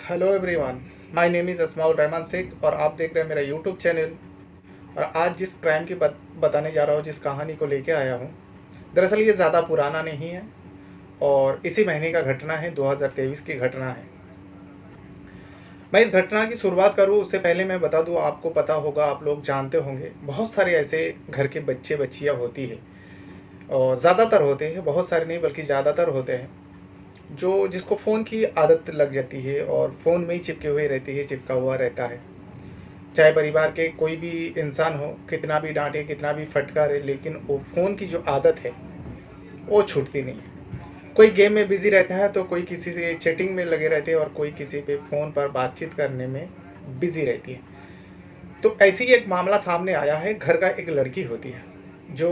Hello everyone, my name is Asmaul Rahman Sheikh और आप देख रहे हैं मेरा यूट्यूब चैनल। और आज जिस क्राइम की बताने जा रहा हूँ, जिस कहानी को लेके आया हूँ, दरअसल ये ज़्यादा पुराना नहीं है और इसी महीने का घटना है, 2023 की घटना है। मैं इस घटना की शुरुआत करूँ उससे पहले मैं बता दूँ, आपको पता होगा, आप लोग जानते होंगे, बहुत सारे ऐसे घर के बच्चे बच्चियाँ होती है और ज़्यादातर होते हैं, बहुत सारे नहीं बल्कि ज़्यादातर होते हैं, जो जिसको फ़ोन की आदत लग जाती है और फ़ोन में ही चिपके हुए रहती है, चिपका हुआ रहता है। चाहे परिवार के कोई भी इंसान हो, कितना भी डांटे, कितना भी फटकारे, लेकिन वो फ़ोन की जो आदत है वो छूटती नहीं है। कोई गेम में बिजी रहता है तो कोई किसी से चैटिंग में लगे रहते हैं और कोई किसी पे फ़ोन पर बातचीत करने में बिजी रहती है। तो ऐसे ही एक मामला सामने आया है। घर का एक लड़की होती है जो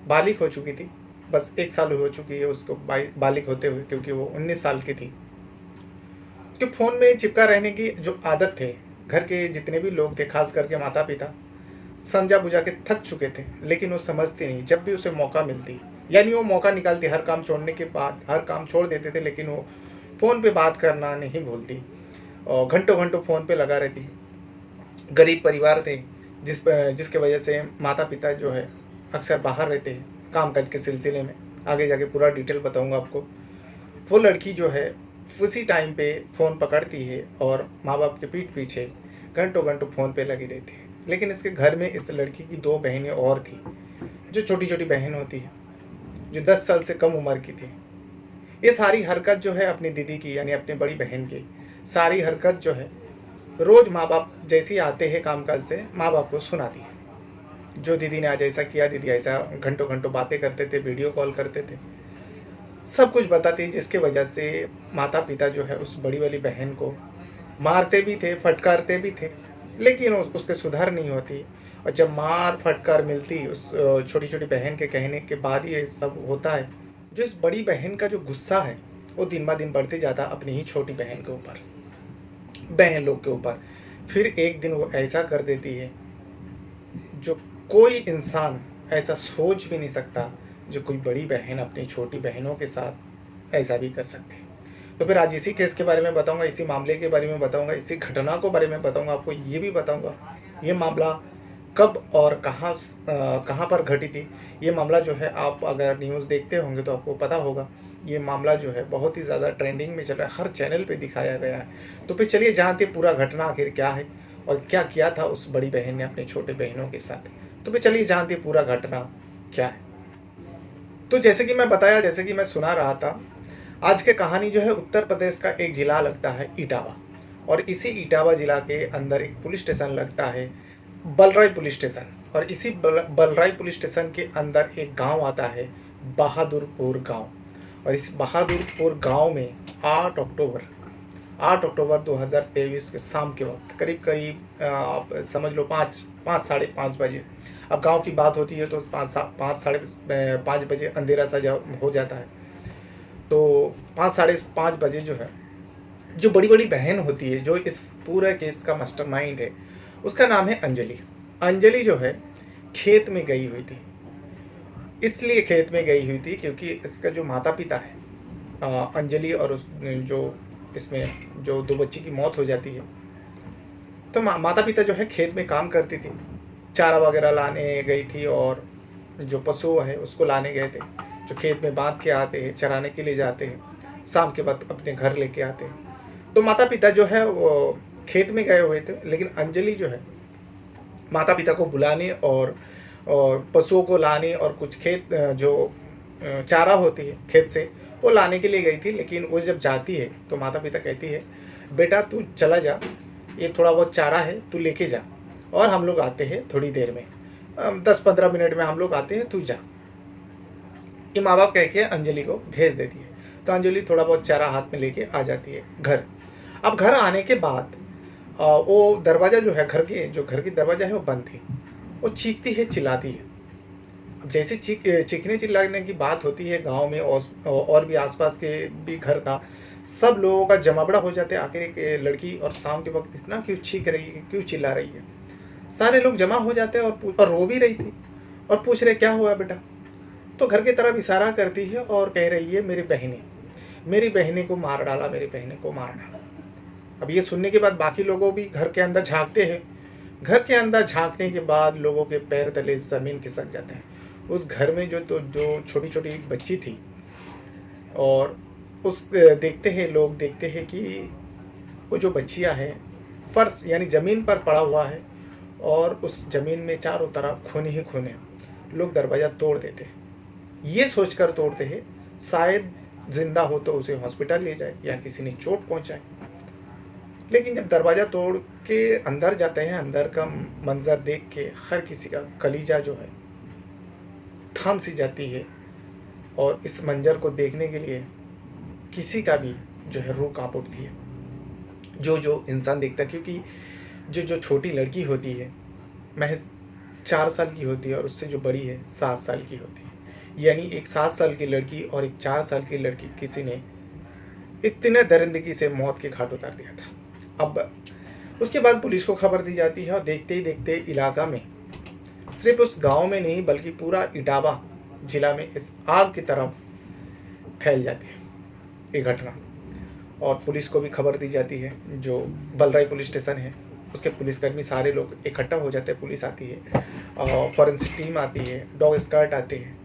बालिग हो चुकी थी, बस 1 साल हो चुकी है उसको बालिग होते हुए, क्योंकि वो 19 साल की थी। उसके फ़ोन में चिपका रहने की जो आदत थे, घर के जितने भी लोग थे, खास करके माता पिता, समझा बुझा के थक चुके थे, लेकिन वो समझती नहीं। जब भी उसे मौका मिलती, यानी वो मौका निकालती, हर काम छोड़ने के बाद हर काम छोड़ देते थे, लेकिन वो फ़ोन पे बात करना नहीं भूलती और घंटों घंटों फ़ोन पे लगा रहती। गरीब परिवार थे, जिसके वजह से माता पिता जो है अक्सर बाहर रहते हैं काम काज के सिलसिले में। आगे जाके पूरा डिटेल बताऊंगा आपको। वो लड़की जो है उसी टाइम पे फ़ोन पकड़ती है और माँ बाप के पीठ पीछे घंटों घंटों फ़ोन पे लगी रहती है। लेकिन इसके घर में इस लड़की की 2 बहनें और थी, जो छोटी छोटी बहन होती है, जो 10 साल से कम उम्र की थी। ये सारी हरकत जो है अपनी दीदी की, यानी अपनी बड़ी बहन की, सारी हरकत जो है रोज़ माँ बाप जैसे ही आते हैं कामकाज से, माँ बाप को सुनाती है। जो दीदी ने आज ऐसा किया, दीदी ऐसा, घंटों घंटों बातें करते थे, वीडियो कॉल करते थे, सब कुछ बताती, जिसकी वजह से माता पिता जो है उस बड़ी वाली बहन को मारते भी थे, फटकारते भी थे, लेकिन उसके सुधार नहीं होती। और जब मार फटकार मिलती उस छोटी छोटी बहन के कहने के बाद ये सब होता है। जो इस बड़ी बहन का जो गुस्सा है वो दिन ब दिन बढ़ते जाता अपनी ही छोटी बहन के ऊपर, बहन लोग के ऊपर। फिर एक दिन वो ऐसा कर देती है जो कोई इंसान ऐसा सोच भी नहीं सकता, जो कोई बड़ी बहन अपनी छोटी बहनों के साथ ऐसा भी कर सकती है। तो फिर आज इसी केस के बारे में बताऊंगा, इसी मामले के बारे में बताऊंगा, इसी घटना को बारे में बताऊंगा। आपको ये भी बताऊंगा ये मामला कब और कहाँ पर घटी थी। ये मामला जो है, आप अगर न्यूज़ देखते होंगे तो आपको पता होगा, ये मामला जो है बहुत ही ज़्यादा ट्रेंडिंग में चल रहा है, हर चैनल पे दिखाया गया है। तो फिर चलिए जानते पूरा घटना आखिर क्या है और क्या किया था उस बड़ी बहन ने अपने छोटे बहनों के साथ। तो फिर चलिए जानते पूरा घटना क्या है। तो जैसे कि मैं बताया, जैसे कि मैं सुना रहा था, आज की कहानी जो है उत्तर प्रदेश का एक ज़िला लगता है इटावा, और इसी इटावा ज़िला के अंदर एक पुलिस स्टेशन लगता है, बलराई पुलिस स्टेशन। और इसी बलराई पुलिस स्टेशन के अंदर एक गांव आता है, बहादुरपुर गांव। और इस बहादुरपुर गांव में 8 अक्टूबर 2023 के शाम के वक्त करीब करीब आप समझ लो 5 साढ़े 5 बजे। अब गांव की बात होती है तो 5 साढ़े 5 बजे अंधेरा सा हो जाता है। तो 5 साढ़े 5 बजे जो है, जो बड़ी बड़ी बहन होती है, जो इस पूरे केस का मास्टरमाइंड है, उसका नाम है अंजलि। अंजलि जो है खेत में गई हुई थी। इसलिए खेत में गई हुई थी क्योंकि इसका जो माता पिता है, अंजलि और उस जो इसमें जो 2 बच्ची की मौत हो जाती है, तो माता पिता जो है खेत में काम करती थी, चारा वगैरह लाने गई थी और जो पशु है उसको लाने गए थे, जो खेत में बांध के आते हैं, चराने के लिए जाते हैं, शाम के वक्त अपने घर लेके आते हैं। तो माता पिता जो है वो खेत में गए हुए थे, लेकिन अंजलि जो है माता पिता को बुलाने और पशुओं को लाने और कुछ खेत जो चारा होती है खेत से वो लाने के लिए गई थी। लेकिन वो जब जाती है तो माता पिता कहती है, बेटा तू चला जा, ये थोड़ा बहुत चारा है, तू लेके जा और हम लोग आते हैं थोड़ी देर में, 10-15 मिनट में हम लोग आते हैं, तू जा। ये माँ बाप कह के अंजलि को भेज देती है। तो अंजलि थोड़ा बहुत चारा हाथ में लेके आ जाती है घर। अब घर आने के बाद वो दरवाज़ा जो है, घर की दरवाज़ा है वो बंद थी। वो चीखती है, चिल्लाती है। अब जैसे चीखने चिल्लाने की बात होती है गांव में, और भी आसपास के भी घर था, सब लोगों का जमावड़ा हो जाता है। आखिर एक लड़की और शाम के वक्त इतना क्यों चीख रही है, क्यों चिल्ला रही है। सारे लोग जमा हो जाते हैं और रो भी रही थी और पूछ रहे क्या हुआ बेटा। तो घर की तरफ इशारा करती है और कह रही है, मेरी बहनें को मार डाला, मेरी बहनें को मार डाला। अब ये सुनने के बाद बाकी लोगों भी घर के अंदर झांकते हैं। घर के अंदर झांकने के बाद लोगों के पैर तले ज़मीन खिसक जाते हैं। उस घर में जो छोटी छोटी एक बच्ची थी, और देखते हैं लोग, देखते हैं कि वो जो बच्चियाँ हैं फर्श यानी ज़मीन पर पड़ा हुआ है, और उस ज़मीन में चारों तरफ खून ही खून है। लोग दरवाज़ा तोड़ देते हैं, ये सोचकर तोड़ते हैं शायद ज़िंदा हो तो उसे हॉस्पिटल ले जाए या किसी ने चोट पहुंचाए। लेकिन जब दरवाज़ा तोड़ के अंदर जाते हैं, अंदर का मंजर देख के हर किसी का कलीजा जो है थम सी जाती है, और इस मंजर को देखने के लिए किसी का भी जो है रूह कांप उठती है। जो इंसान देखता है, क्योंकि जो छोटी लड़की होती है महज 4 साल की होती है, और उससे जो बड़ी है 7 साल की होती है। यानी एक 7 साल की लड़की और एक 4 साल की लड़की किसी ने इतने दरिंदगी से मौत के घाट उतार दिया था। अब उसके बाद पुलिस को खबर दी जाती है, और देखते ही देखते इलाका में, सिर्फ उस गांव में नहीं बल्कि पूरा इटावा जिला में इस आग की तरफ फैल जाती है ये घटना। और पुलिस को भी खबर दी जाती है। जो बलराई पुलिस स्टेशन है उसके पुलिसकर्मी सारे लोग इकट्ठा हो जाते हैं, पुलिस आती है, फॉरेंसिक टीम आती है, डॉग स्क्वाड आते हैं,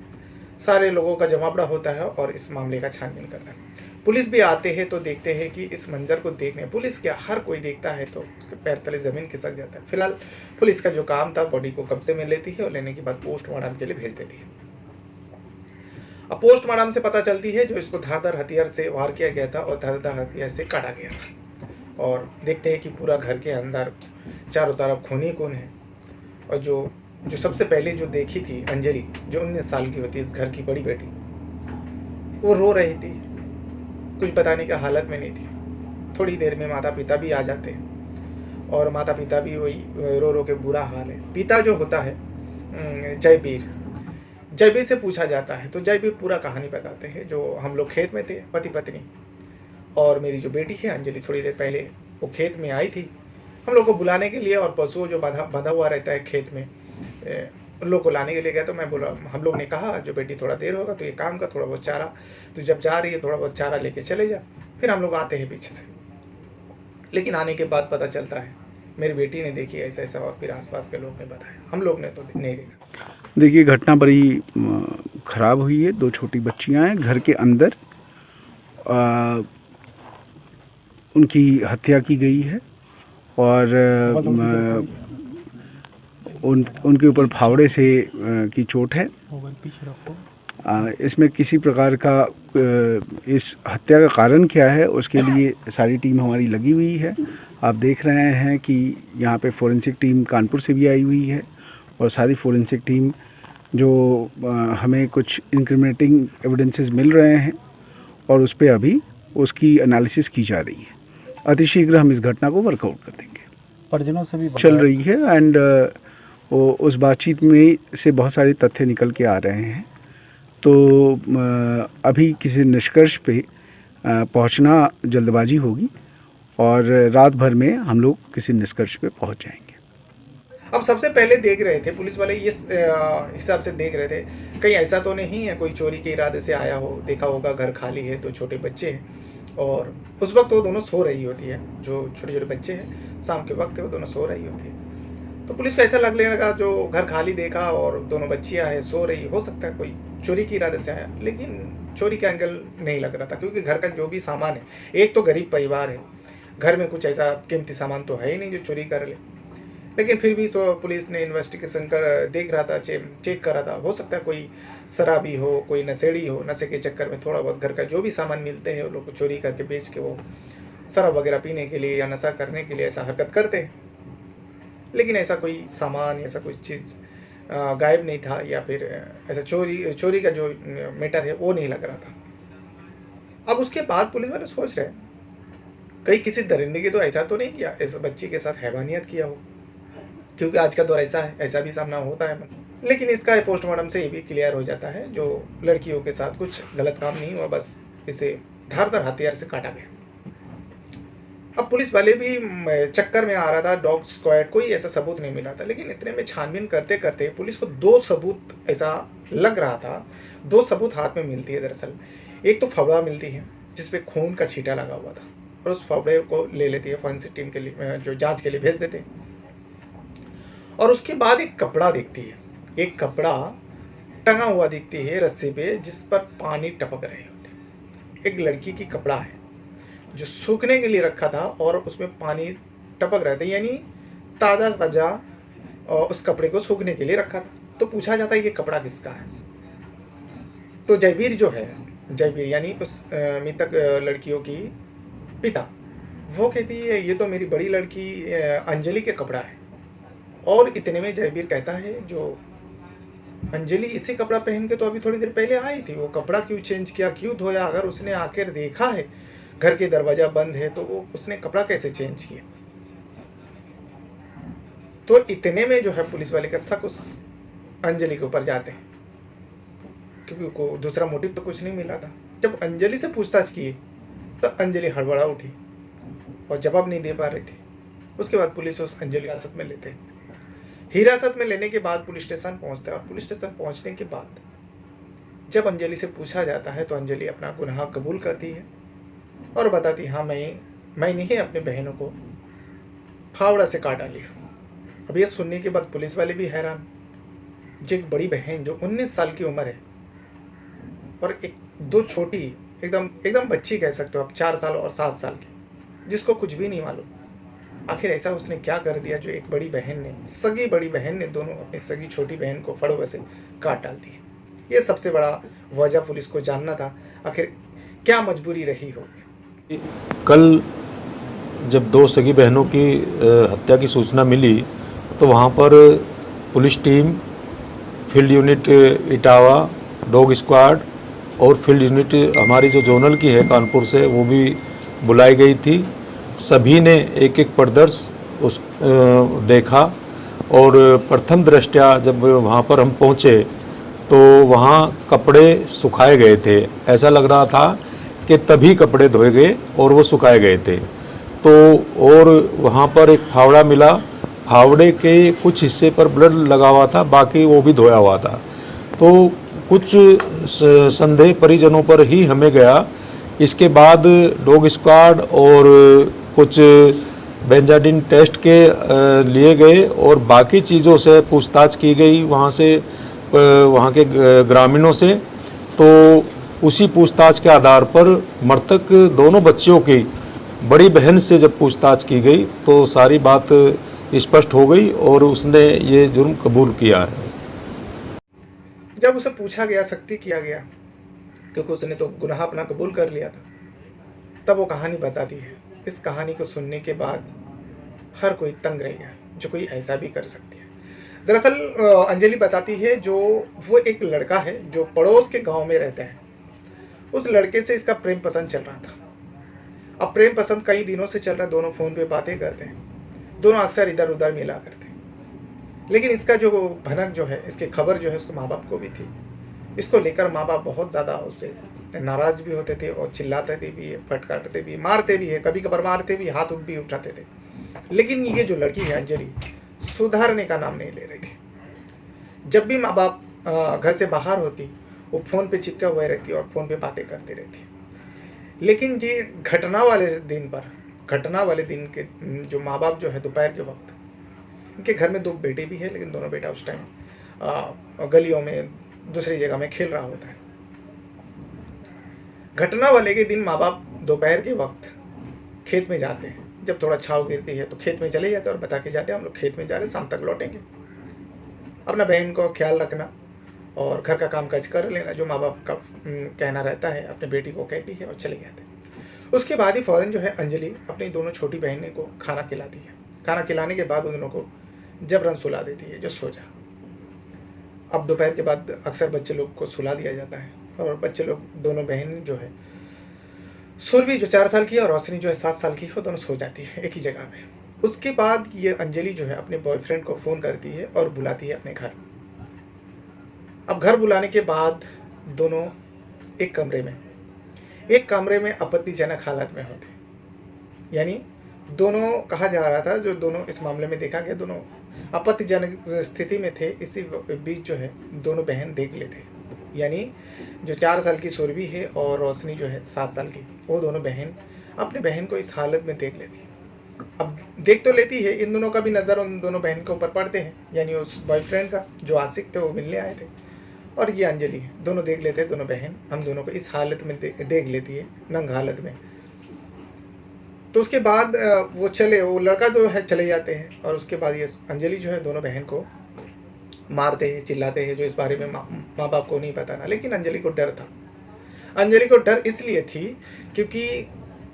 सारे लोगों का जमावड़ा होता है और इस मामले का छानबीन करता है। पुलिस भी आते हैं तो देखते हैं कि इस मंजर को देखने, पुलिस क्या हर कोई देखता है तो उसके पैर तले ज़मीन खिसक जाता है। फिलहाल पुलिस का जो काम था, बॉडी को कब्जे में लेती है और लेने के बाद पोस्टमार्टम के लिए भेज देती है। अब पोस्टमार्टम से पता चलती है जो इसको धारदार हथियार से वार किया गया था और धारदार हथियार से काटा गया था। और देखते हैं कि पूरा घर के अंदर चारों तरफ खून ही खून है। और जो सबसे पहले जो देखी थी अंजलि, जो 19 साल की होती है, इस घर की बड़ी बेटी, वो रो रही थी, कुछ बताने की हालत में नहीं थी। थोड़ी देर में माता पिता भी आ जाते हैं, और माता पिता भी वही रो रो के बुरा हाल है। पिता जो होता है जयबीर से पूछा जाता है तो जयबीर पूरा कहानी बताते हैं। जो हम लोग खेत में थे, पति पत्नी और मेरी जो बेटी है अंजलि, थोड़ी देर पहले वो खेत में आई थी हम लोग को बुलाने के लिए, और पशुओं जो बंधा हुआ रहता है खेत में, उन लोग को लाने के लिए गया। तो मैं बोला, हम लोग ने कहा जो बेटी थोड़ा देर होगा तो ये काम का थोड़ा बहुत चारा, तो जब जा रही है थोड़ा बहुत चारा लेके चले जा। फिर हम लोग आते हैं पीछे से, लेकिन आने के बाद पता चलता है मेरी बेटी ने देखी ऐसा ऐसा, और फिर आसपास के लोग ने बताया, हम लोग ने तो नहीं देखा। देखिए, घटना बड़ी ख़राब हुई है। 2 छोटी बच्चियां हैं घर के अंदर, उनकी हत्या की गई है, और उनके ऊपर फावड़े से की चोट है। इसमें किसी प्रकार का इस हत्या का कारण क्या है उसके लिए सारी टीम हमारी लगी हुई है। आप देख रहे हैं कि यहाँ पे फोरेंसिक टीम कानपुर से भी आई हुई है, और सारी फोरेंसिक टीम जो हमें कुछ इंक्रिमिनेटिंग एविडेंसेस मिल रहे हैं और उस पर अभी उसकी एनालिसिस की जा रही है। अतिशीघ्र हम इस घटना को वर्कआउट कर देंगे। परिजनों से भी चल रही है, एंड उस बातचीत में से बहुत सारे तथ्य निकल के आ रहे हैं। तो अभी किसी निष्कर्ष पे पहुंचना जल्दबाजी होगी, और रात भर में हम लोग किसी निष्कर्ष पे पहुंच जाएंगे। अब सबसे पहले देख रहे थे पुलिस वाले, इस हिसाब से देख रहे थे कहीं ऐसा तो नहीं है कोई चोरी के इरादे से आया हो। देखा होगा घर खाली है, 2 छोटे बच्चे हैं, और उस वक्त वो दोनों सो रही होती है। जो छोटे छोटे बच्चे हैं, शाम के वक्त है, वो दोनों सो रही होती है। तो पुलिस को ऐसा लगने लगा, जो घर खाली देखा और दोनों बच्चियाँ हैं सो रही, हो सकता है कोई चोरी के इरादे से आया। लेकिन चोरी का एंगल नहीं लग रहा था, क्योंकि घर का जो भी सामान है, एक तो गरीब परिवार है, घर में कुछ ऐसा कीमती सामान तो है ही नहीं जो चोरी कर ले। लेकिन फिर भी पुलिस ने इन्वेस्टिगेशन कर देख रहा था, चेक कर रहा था। हो सकता है कोई शराबी हो, कोई नशेड़ी हो, नशे के चक्कर में थोड़ा बहुत घर का जो भी सामान मिलते हैं वो लोग चोरी करके बेच के वो शराब वगैरह पीने के लिए या नशा करने के लिए ऐसा हरकत करते हैं। लेकिन ऐसा कोई सामान, ऐसा कोई चीज़ गायब नहीं था, या फिर ऐसा चोरी का जो मैटर है वो नहीं लग रहा था। अब उसके बाद पुलिस वाले सोच रहे कहीं किसी दरिंदगी तो ऐसा तो नहीं किया, इस बच्ची के साथ हैवानियत किया हो, क्योंकि आज का दौर ऐसा है, ऐसा भी सामना होता है। लेकिन इसका पोस्टमार्टम से ये भी क्लियर हो जाता है जो लड़कियों के साथ कुछ गलत काम नहीं हुआ, बस इसे धारदार हथियार से काटा गया। अब पुलिस वाले भी चक्कर में आ रहा था, डॉग स्क्वाड, कोई ऐसा सबूत नहीं मिला था। लेकिन इतने में छानबीन करते करते पुलिस को 2 सबूत ऐसा लग रहा था, 2 सबूत हाथ में मिलती है। दरअसल एक तो फावड़ा मिलती है जिसपे खून का छींटा लगा हुआ था, और उस फावड़े को ले लेती है, फॉरेंसिक टीम के लिए जो जांच के लिए भेज देते हैं। और उसके बाद एक कपड़ा देखती है, एक कपड़ा टंगा हुआ दिखती है रस्सी पे, जिस पर पानी टपक रहे होते। एक लड़की की कपड़ा है जो सूखने के लिए रखा था और उसमें पानी टपक रहे थे, यानी ताज़ा ताज़ा उस कपड़े को सूखने के लिए रखा था। तो पूछा जाता है ये कपड़ा किसका है। तो जयवीर जो है, जयवीर यानी उस मृतक लड़कियों की पिता, वो कहती है ये तो मेरी बड़ी लड़की अंजलि के कपड़ा है। और इतने में जयवीर कहता है जो अंजलि इसी कपड़ा पहन के तो अभी थोड़ी देर पहले आई थी, वो कपड़ा क्यों चेंज किया, क्यों धोया? अगर उसने आकर देखा है घर के दरवाजा बंद है तो वो उसने कपड़ा कैसे चेंज किया? तो इतने में जो है पुलिस वाले का शक उस अंजलि के ऊपर जाते हैं, क्योंकि को दूसरा मोटिव तो कुछ नहीं मिला था। जब अंजलि से पूछताछ की तो अंजलि हड़बड़ा उठी और जवाब नहीं दे पा रही थी। उसके बाद पुलिस उस अंजलि हिरासत में लेते हैं। हिरासत में लेने के बाद पुलिस स्टेशन पहुंचता है और पुलिस स्टेशन पहुंचने के बाद जब अंजलि से पूछा जाता है तो अंजलि अपना गुनाह कबूल करती है और बताती हाँ मैंने ही अपने बहनों को फावड़ा से काट डाली हूँ। अब ये सुनने के बाद पुलिस वाले भी हैरान, जो एक बड़ी बहन जो 19 साल की उम्र है और एक दो छोटी एकदम बच्ची कह सकते हो आप, 4 साल और 7 साल की, जिसको कुछ भी नहीं मालूम आखिर ऐसा उसने क्या कर दिया जो एक बड़ी बहन ने, सगी बड़ी बहन ने दोनों अपनी सगी छोटी बहन को फड़ों से काट डाल दी। ये सबसे बड़ा वजह पुलिस को जानना था, आखिर क्या मजबूरी रही होगी। कल जब 2 सगी बहनों की हत्या की सूचना मिली तो वहाँ पर police team, field unit Etawah, dog squad और फील्ड यूनिट हमारी जो जोनल की है कानपुर से, वो भी बुलाई गई थी। सभी ने एक एक प्रदर्श उस देखा और प्रथम दृष्टया जब वहाँ पर हम पहुँचे तो वहाँ कपड़े सुखाए गए थे। ऐसा लग रहा था कि तभी कपड़े धोए गए और वो सुखाए गए थे। तो और वहाँ पर एक फावड़ा मिला, फावड़े के कुछ हिस्से पर ब्लड लगा हुआ था, बाकी वो भी धोया हुआ था। तो कुछ संदेह परिजनों पर ही हमें गया। इसके बाद डॉग स्क्वाड और कुछ बेंजाडिन टेस्ट के लिए गए और बाकी चीज़ों से पूछताछ की गई वहाँ के ग्रामीणों से। तो उसी पूछताछ के आधार पर मृतक दोनों बच्चियों की बड़ी बहन से जब पूछताछ की गई तो सारी बात स्पष्ट हो गई और उसने ये जुर्म कबूल किया है। जब उसे पूछा गया, सख्ती किया गया, क्योंकि उसने तो गुनाह अपना कबूल कर लिया था, तब वो कहानी बताती है। इस कहानी को सुनने के बाद हर कोई तंग रह गया, जो कोई ऐसा भी कर सकती है। दरअसल अंजलि बताती है जो वो एक लड़का है जो पड़ोस के गांव में रहता है, उस लड़के से इसका प्रेम पसंद चल रहा था। अब प्रेम पसंद कई दिनों से चल रहा है, दोनों फ़ोन पे बातें करते हैं, दोनों अक्सर इधर उधर मिला करते हैं। लेकिन इसका जो भनक जो है, इसकी खबर जो है उसके माँ बाप को भी थी। इसको लेकर माँ बाप बहुत ज़्यादा उससे नाराज़ भी होते थे और चिल्लाते थे भी, फटकारते भी, मारते भी है, कभी कभार मारते भी, हाथ भी उठाते थे। लेकिन ये जो लड़की है अंजलि, सुधारने का नाम नहीं ले रही थी। जब भी माँ बाप घर से बाहर होती, वो फ़ोन पे चिपके हुए रहती और फ़ोन पे बातें करती रहती। लेकिन ये घटना वाले दिन के जो माँ बाप जो है दोपहर के वक्त, इनके घर में 2 बेटे भी है, लेकिन दोनों बेटा उस टाइम गलियों में दूसरी जगह में खेल रहा होता है। घटना वाले के दिन माँ बाप दोपहर के वक्त खेत में जाते हैं। जब थोड़ा छाव गिरती है तो खेत में चले जाते हैं और बता के जाते हैं हम लोग खेत में जा रहे हैं, शाम तक लौटेंगे। अपना बहन को ख्याल रखना और घर का काम काज कर लेना, जो माँ बाप का कहना रहता है, अपने बेटी को कहती है और चले जाते हैं। उसके बाद ही फ़ौरन जो है अंजलि अपनी दोनों छोटी बहनों को खाना खिलाती है। खाना खिलाने के बाद उन दोनों को जबरन सुला देती है, जो सो जा। अब दोपहर के बाद अक्सर बच्चे लोग को सुला दिया जाता है और बच्चे लोग, दोनों बहन जो है, सुरभि जो 4 साल की है और रोशनी जो है 7 साल की है, दोनों सो जाती है एक ही जगह पे। उसके बाद ये अंजलि जो है अपने बॉयफ्रेंड को फ़ोन करती है और बुलाती है अपने घर। अब घर बुलाने के बाद दोनों एक कमरे में आपत्तिजनक हालत में होते, यानी दोनों कहा जा रहा था, जो दोनों इस मामले में देखा गया दोनों आपत्तिजनक स्थिति में थे। इसी बीच जो है दोनों बहन देख लेते, यानी जो 4 साल की सुरभि है और रोशनी जो है 7 साल की, वो दोनों बहन अपने बहन को इस हालत में देख लेती है। अब देख तो लेती है, इन दोनों का भी नज़र उन दोनों बहन के ऊपर पड़ते हैं, यानी उस बॉयफ्रेंड का जो आशिक थे वो मिलने आए थे, और ये अंजलि है। दोनों देख लेते हैं, दोनों बहन हम दोनों को इस हालत में देख लेती है, नंग हालत में। तो उसके बाद वो लड़का जो है चले जाते हैं, और उसके बाद ये अंजलि जो है दोनों बहन को मारते हैं, चिल्लाते हैं, जो इस बारे में माँ बाप को नहीं पता ना। लेकिन अंजलि को डर था। अंजलि को डर इसलिए थी क्योंकि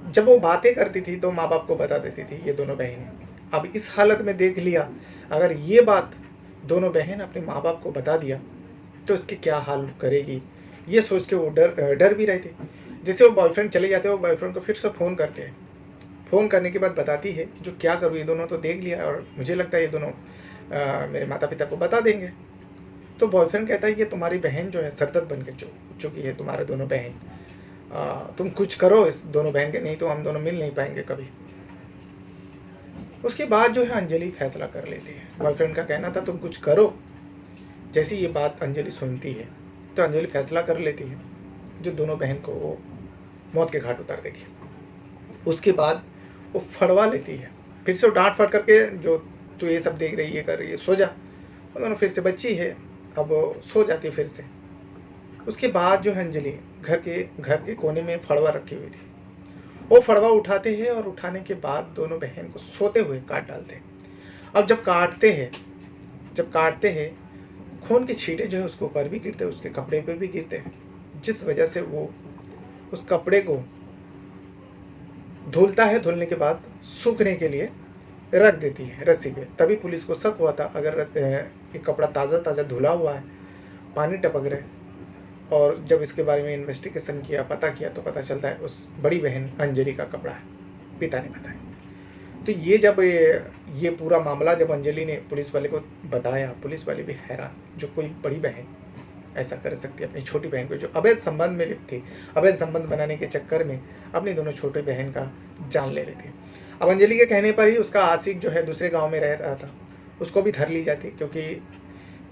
जब वो बातें करती थी तो माँ बाप को बता देती थी ये दोनों बहनें। अब इस हालत में देख लिया, अगर ये बात दोनों बहन अपने माँ बाप को बता दिया तो इसके क्या हाल करेगी, ये सोच के वो डर भी रहे थे। जैसे वो बॉयफ्रेंड चले जाते हैं, वो बॉयफ्रेंड को फिर से फ़ोन करते हैं। फ़ोन करने के बाद बताती है जो क्या करूँ, ये दोनों तो देख लिया और मुझे लगता है ये दोनों मेरे माता पिता को बता देंगे। तो बॉयफ्रेंड कहता है ये तुम्हारी बहन जो है सरदर्द बन के चुकी है, तुम्हारे दोनों बहन, तुम कुछ करो इस दोनों बहन के, नहीं तो हम दोनों मिल नहीं पाएंगे कभी। उसके बाद जो है अंजलि फैसला कर लेती है। बॉयफ्रेंड का कहना था तुम कुछ करो। जैसी ये बात अंजलि सुनती है तो अंजलि फैसला कर लेती है जो दोनों बहन को वो मौत के घाट उतार देगी। उसके बाद वो फड़वा लेती है, फिर से वो डांट फट करके, जो तू ये सब देख रही है, कर रही है, सो जा। वो दोनों फिर से बच्ची है, अब सो जाती है फिर से। उसके बाद जो है अंजलि घर के कोने में फड़वा रखी हुई थी, वो फड़वा उठाते हैं और उठाने के बाद दोनों बहन को सोते हुए काट डालते हैं। अब जब काटते हैं खून के छींटे जो है उसके ऊपर भी गिरते हैं, उसके कपड़े पे भी गिरते हैं, जिस वजह से वो उस कपड़े को धुलता है। धुलने के बाद सूखने के लिए रख देती है रस्सी पे। तभी पुलिस को शक हुआ था, अगर ये कपड़ा ताज़ा धुला हुआ है, पानी टपक रहा है। और जब इसके बारे में इन्वेस्टिगेशन किया, पता किया, तो पता चलता है उस बड़ी बहन अंजलि का कपड़ा है, पिता ने बताया। तो ये जब ये पूरा मामला जब अंजलि ने पुलिस वाले को बताया, पुलिस वाले भी हैरान, जो कोई बड़ी बहन ऐसा कर सकती है अपनी छोटी बहन को, जो अवैध संबंध में लिप्त थी, अवैध संबंध बनाने के चक्कर में अपनी दोनों छोटी बहन का जान ले लेती। अब अंजलि के कहने पर ही उसका आशिक जो है दूसरे गांव में रह रहा था, उसको भी धर ली जाती, क्योंकि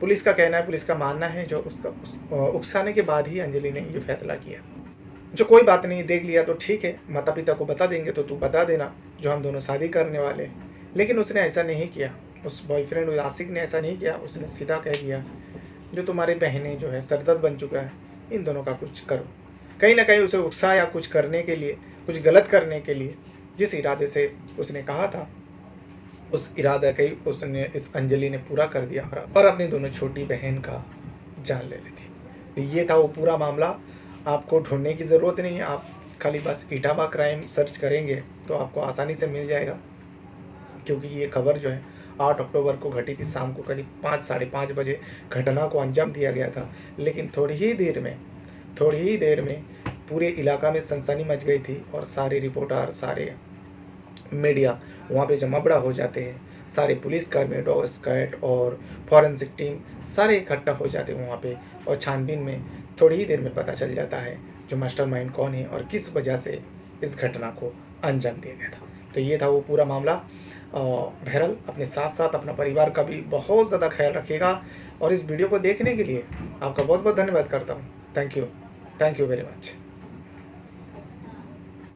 पुलिस का कहना है, पुलिस का मानना है, जो उसका उकसाने के बाद ही अंजलि ने ये फैसला किया जो कोई बात नहीं, देख लिया तो ठीक है, माता पिता को बता देंगे तो तू बता देना जो हम दोनों शादी करने वाले। लेकिन उसने ऐसा नहीं किया, उस बॉयफ्रेंड आशिक ने ऐसा नहीं किया। उसने सीधा कह दिया जो तुम्हारी बहनें जो है सरदर्द बन चुका है, इन दोनों का कुछ करो। कहीं ना कहीं उसे उकसाया कुछ करने के लिए, कुछ गलत करने के लिए। जिस इरादे से उसने कहा था उस इरादा का उसने इस अंजलि ने पूरा कर दिया और अपनी दोनों छोटी बहन का जान ले ली थी। तो ये था वो पूरा मामला। आपको ढूंढने की ज़रूरत नहीं है, आप खाली बस इटावा क्राइम सर्च करेंगे तो आपको आसानी से मिल जाएगा, क्योंकि ये खबर जो है 8 अक्टूबर को घटी थी। शाम को करीब 5 साढ़े 5 बजे घटना को अंजाम दिया गया था। लेकिन थोड़ी ही देर में पूरे इलाका में सनसनी मच गई थी और सारे रिपोर्टर, सारे मीडिया वहाँ पे जमावड़ा हो जाते हैं। सारे पुलिसकर्मी, डॉग स्क्वाड और फॉरेंसिक टीम सारे इकट्ठा हो जाते हैं वहाँ पे, और छानबीन में थोड़ी ही देर में पता चल जाता है जो मास्टरमाइंड कौन है और किस वजह से इस घटना को अंजाम दिया गया था। तो ये था वो पूरा मामला। बहरहाल अपने साथ साथ अपना परिवार का भी बहुत ज़्यादा ख्याल रखिएगा, और इस वीडियो को देखने के लिए आपका बहुत बहुत धन्यवाद करता हूँ। Thank you very much.